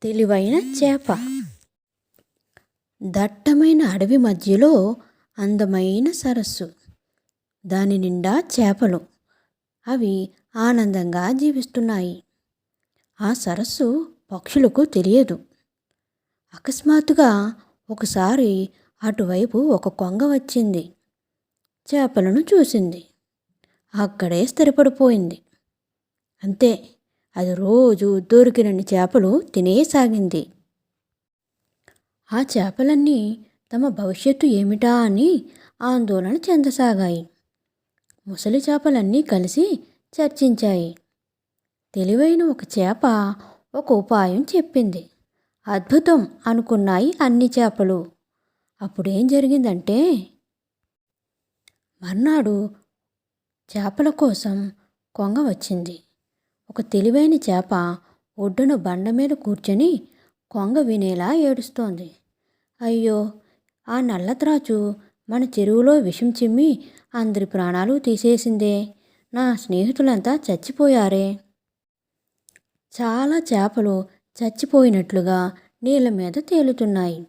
తెలివైన చేప. దట్టమైన అడవి మధ్యలో అందమైన సరస్సు. దాని నిండా చేపలు. అవి ఆనందంగా జీవిస్తున్నాయి. ఆ సరస్సు పక్షులకు తెలియదు. అకస్మాత్తుగా ఒకసారి అటువైపు ఒక కొంగ వచ్చింది. చేపలను చూసింది. అక్కడే స్థిరపడిపోయింది. అంతే, అది రోజు దొరికినన్ని చేపలు తినేసాగింది. ఆ చేపలన్నీ తమ భవిష్యత్తు ఏమిటా అని ఆందోళన చెందసాగాయి. ముసలి చేపలన్నీ కలిసి చర్చించాయి. తెలివైన ఒక చేప ఒక ఉపాయం చెప్పింది. అద్భుతం అనుకున్నాయి అన్ని చేపలు. అప్పుడేం జరిగిందంటే, మర్నాడు చేపల కోసం కొంగ వచ్చింది. ఒక తెలివైన చేప ఒడ్డున బండ మీద కూర్చొని కొంగ వినేలా ఏడుస్తోంది. అయ్యో, ఆ నల్లత్రాచు మన చెరువులో విషం చిమ్మి అందరి ప్రాణాలు తీసేసిందే. నా స్నేహితులంతా చచ్చిపోయారే. చాలా చేపలు చచ్చిపోయినట్లుగా నీళ్ళ మీద తేలుతున్నాయి.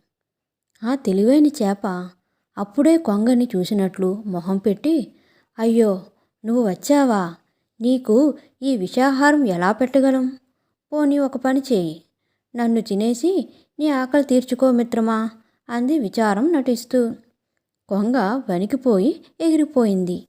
ఆ తెలివైన చేప అప్పుడే కొంగని చూసినట్లు మొహం పెట్టి, అయ్యో, నువ్వు వచ్చావా? నీకు ఈ విషాహారం ఎలా పెట్టగలం? పోనీ ఒక పని చేయి, నన్ను తినేసి నీ ఆకలి తీర్చుకో మిత్రమా అంది విచారం నటిస్తూ. కొంగ వణికిపోయి ఎగిరిపోయింది.